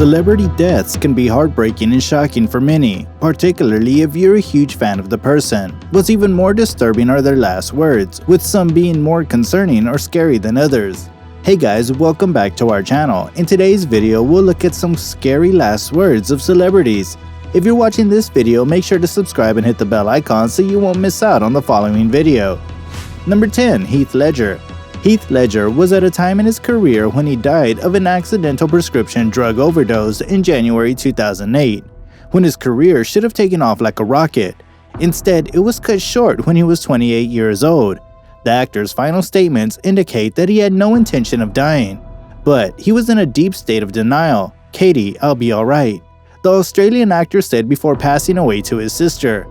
Celebrity deaths can be heartbreaking and shocking for many, particularly if you're a huge fan of the person. What's even more disturbing are their last words, with some being more concerning or scary than others. Hey guys, welcome back to our channel. In today's video, we'll look at some scary last words of celebrities. If you're watching this video, make sure to subscribe and hit the bell icon so you won't miss out on the following video. Number 10. Heath Ledger. Heath Ledger was at a time in his career when he died of an accidental prescription drug overdose in January 2008, when his career should have taken off like a rocket. Instead, it was cut short when he was 28 years old. The actor's final statements indicate that he had no intention of dying, but he was in a deep state of denial. "Katie, I'll be alright," the Australian actor said before passing away to his sister.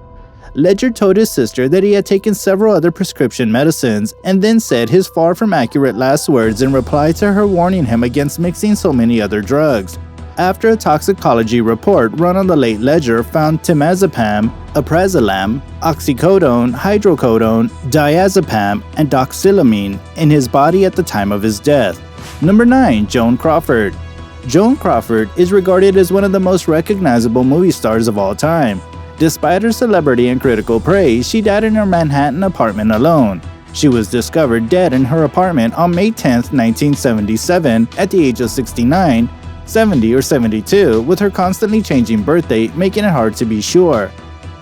Ledger told his sister that he had taken several other prescription medicines and then said his far from accurate last words in reply to her warning him against mixing so many other drugs. After a toxicology report run on the late Ledger found temazepam, alprazolam, oxycodone, hydrocodone, diazepam, and doxylamine in his body at the time of his death. Number 9. Joan Crawford. Joan Crawford is regarded as one of the most recognizable movie stars of all time. Despite her celebrity and critical praise, she died in her Manhattan apartment alone. She was discovered dead in her apartment on May 10, 1977, at the age of 69, 70, or 72, with her constantly changing birth date making it hard to be sure.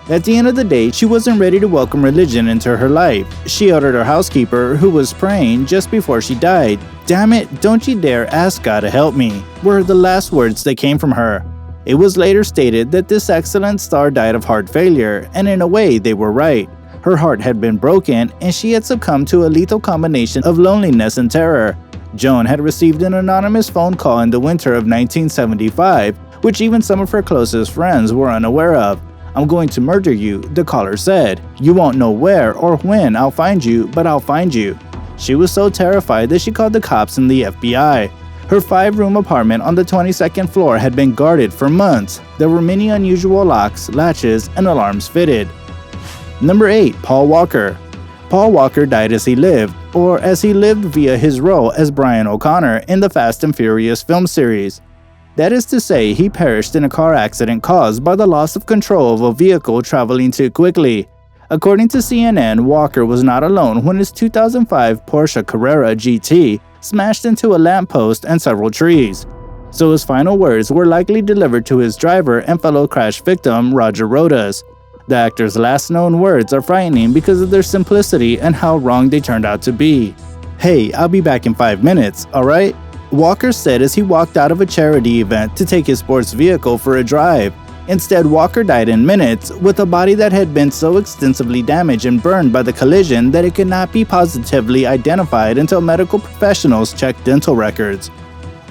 At the end of the day, she wasn't ready to welcome religion into her life. She ordered her housekeeper, who was praying just before she died, "Damn it, don't you dare ask God to help me," were the last words that came from her. It was later stated that this excellent star died of heart failure, and in a way, they were right. Her heart had been broken, and she had succumbed to a lethal combination of loneliness and terror. Joan had received an anonymous phone call in the winter of 1975, which even some of her closest friends were unaware of. "I'm going to murder you," the caller said. "You won't know where or when I'll find you, but I'll find you." She was so terrified that she called the cops and the FBI. Her 5-room apartment on the 22nd floor had been guarded for months. There were many unusual locks, latches, and alarms fitted. Number 8. Paul Walker. Paul Walker died as he lived, or as he lived via his role as Brian O'Connor in the Fast and Furious film series. That is to say, he perished in a car accident caused by the loss of control of a vehicle traveling too quickly. According to CNN, Walker was not alone when his 2005 Porsche Carrera GT smashed into a lamppost and several trees. So his final words were likely delivered to his driver and fellow crash victim, Roger Rodas. The actor's last known words are frightening because of their simplicity and how wrong they turned out to be. "Hey, I'll be back in 5 minutes, alright?" Walker said as he walked out of a charity event to take his sports vehicle for a drive. Instead, Walker died in minutes, with a body that had been so extensively damaged and burned by the collision that it could not be positively identified until medical professionals checked dental records.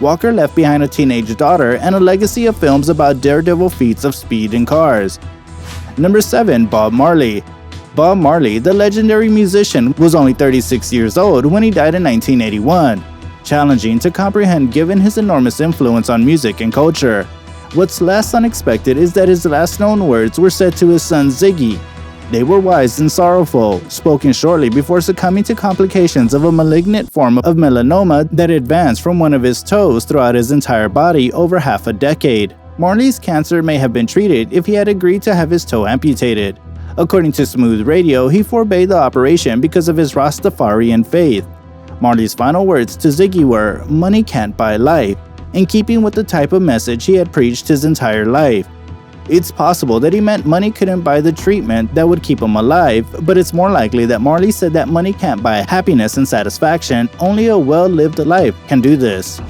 Walker left behind a teenage daughter and a legacy of films about daredevil feats of speed in cars. Number 7. Bob Marley. Bob Marley, the legendary musician, was only 36 years old when he died in 1981. Challenging to comprehend given his enormous influence on music and culture. What's less unexpected is that his last known words were said to his son Ziggy. They were wise and sorrowful, spoken shortly before succumbing to complications of a malignant form of melanoma that advanced from one of his toes throughout his entire body over half a decade. Marley's cancer may have been treated if he had agreed to have his toe amputated. According to Smooth Radio, he forbade the operation because of his Rastafarian faith. Marley's final words to Ziggy were, "Money can't buy life," in keeping with the type of message he had preached his entire life. It's possible that he meant money couldn't buy the treatment that would keep him alive, but it's more likely that Marley said that money can't buy happiness and satisfaction, only a well-lived life can do this.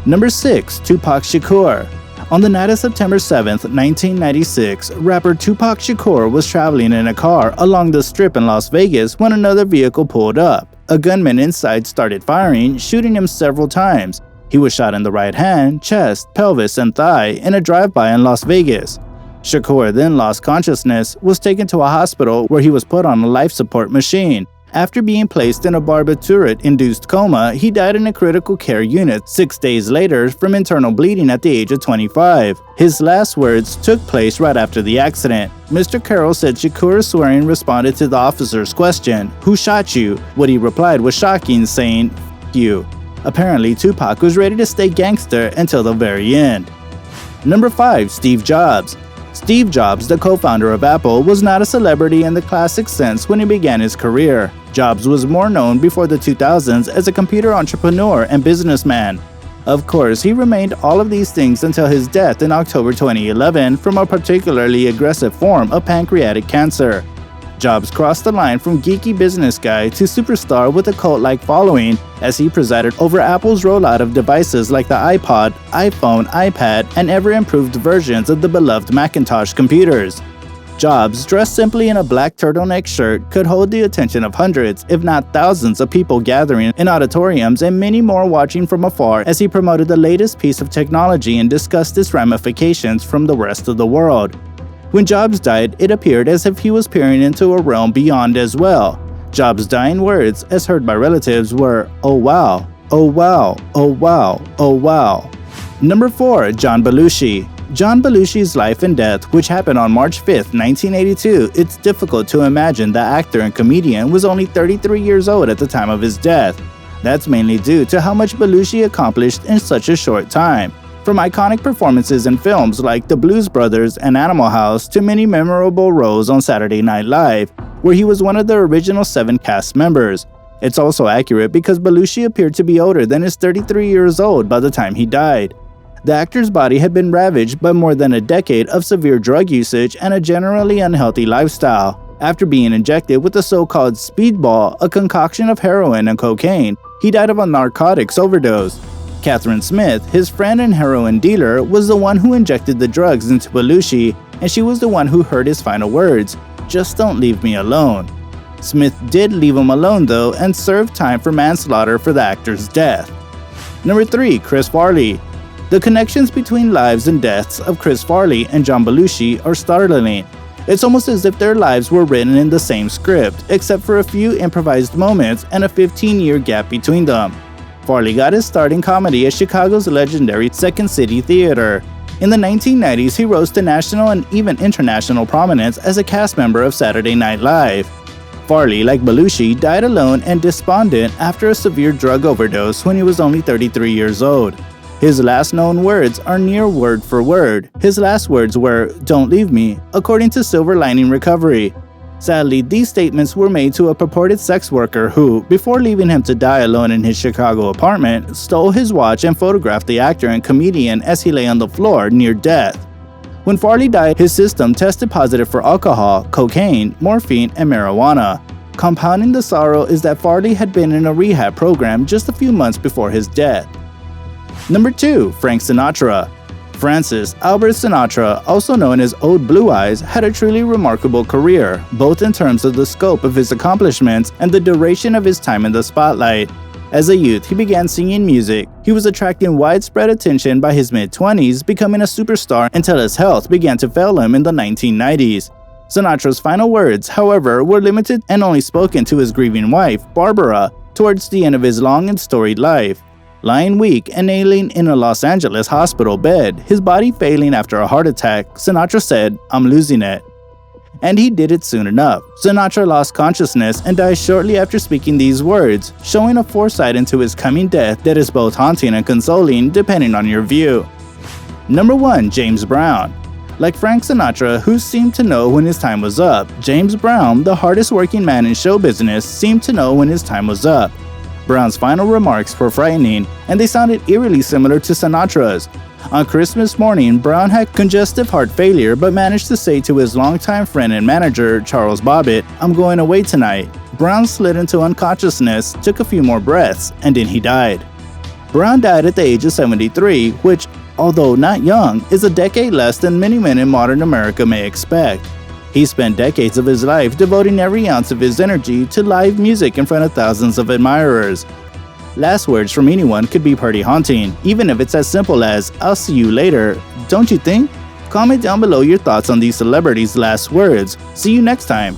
Number 6. Tupac Shakur. On the night of September 7, 1996, rapper Tupac Shakur was traveling in a car along the Strip in Las Vegas when another vehicle pulled up. A gunman inside started firing, shooting him several times. He was shot in the right hand, chest, pelvis, and thigh in a drive-by in Las Vegas. Shakur then lost consciousness, was taken to a hospital where he was put on a life support machine. After being placed in a barbiturate-induced coma, he died in a critical care unit 6 days later from internal bleeding at the age of 25. His last words took place right after the accident. Mr. Carroll said Shakur swearing responded to the officer's question, "Who shot you?" What he replied was shocking, saying, "F*** you." Apparently, Tupac was ready to stay gangster until the very end. Number 5. Steve Jobs. Steve Jobs, the co-founder of Apple, was not a celebrity in the classic sense when he began his career. Jobs was more known before the 2000s as a computer entrepreneur and businessman. Of course, he remained all of these things until his death in October 2011 from a particularly aggressive form of pancreatic cancer. Jobs crossed the line from geeky business guy to superstar with a cult-like following as he presided over Apple's rollout of devices like the iPod, iPhone, iPad, and ever-improved versions of the beloved Macintosh computers. Jobs, dressed simply in a black turtleneck shirt, could hold the attention of hundreds, if not thousands, of people gathering in auditoriums and many more watching from afar as he promoted the latest piece of technology and discussed its ramifications from the rest of the world. When Jobs died, it appeared as if he was peering into a realm beyond as well. Jobs' dying words, as heard by relatives, were, "Oh wow, oh wow, oh wow, oh wow." Number 4. John Belushi. John Belushi's life and death, which happened on March 5, 1982, it's difficult to imagine the actor and comedian was only 33 years old at the time of his death. That's mainly due to how much Belushi accomplished in such a short time. From iconic performances in films like The Blues Brothers and Animal House to many memorable roles on Saturday Night Live, where he was one of the original 7 cast members. It's also accurate because Belushi appeared to be older than his 33 years old by the time he died. The actor's body had been ravaged by more than a decade of severe drug usage and a generally unhealthy lifestyle. After being injected with the so-called speedball, a concoction of heroin and cocaine, he died of a narcotics overdose. Catherine Smith, his friend and heroin dealer, was the one who injected the drugs into Belushi, and she was the one who heard his final words, "Just don't leave me alone." Smith did leave him alone though and served time for manslaughter for the actor's death. Number 3. Chris Farley. The connections between lives and deaths of Chris Farley and John Belushi are startling. It's almost as if their lives were written in the same script, except for a few improvised moments and a 15-year gap between them. Farley got his start in comedy at Chicago's legendary Second City Theater. In the 1990s, he rose to national and even international prominence as a cast member of Saturday Night Live. Farley, like Belushi, died alone and despondent after a severe drug overdose when he was only 33 years old. His last known words are near word for word. His last words were, "Don't leave me," according to Silver Lining Recovery. Sadly, these statements were made to a purported sex worker who, before leaving him to die alone in his Chicago apartment, stole his watch and photographed the actor and comedian as he lay on the floor near death. When Farley died, his system tested positive for alcohol, cocaine, morphine, and marijuana. Compounding the sorrow is that Farley had been in a rehab program just a few months before his death. Number 2. Frank Sinatra. Francis Albert Sinatra, also known as Old Blue Eyes, had a truly remarkable career, both in terms of the scope of his accomplishments and the duration of his time in the spotlight. As a youth, he began singing music. He was attracting widespread attention by his mid-20s, becoming a superstar until his health began to fail him in the 1990s. Sinatra's final words, however, were limited and only spoken to his grieving wife, Barbara, towards the end of his long and storied life. Lying weak and ailing in a Los Angeles hospital bed, his body failing after a heart attack, Sinatra said, "I'm losing it." And he did it soon enough. Sinatra lost consciousness and died shortly after speaking these words, showing a foresight into his coming death that is both haunting and consoling depending on your view. Number 1. James Brown. Like Frank Sinatra, who seemed to know when his time was up, James Brown, the hardest working man in show business, seemed to know when his time was up. Brown's final remarks were frightening, and they sounded eerily similar to Sinatra's. On Christmas morning, Brown had congestive heart failure but managed to say to his longtime friend and manager, Charles Bobbitt, "I'm going away tonight." Brown slid into unconsciousness, took a few more breaths, and then he died. Brown died at the age of 73, which, although not young, is a decade less than many men in modern America may expect. He spent decades of his life devoting every ounce of his energy to live music in front of thousands of admirers. Last words from anyone could be pretty haunting, even if it's as simple as, "I'll see you later," don't you think? Comment down below your thoughts on these celebrities' last words. See you next time.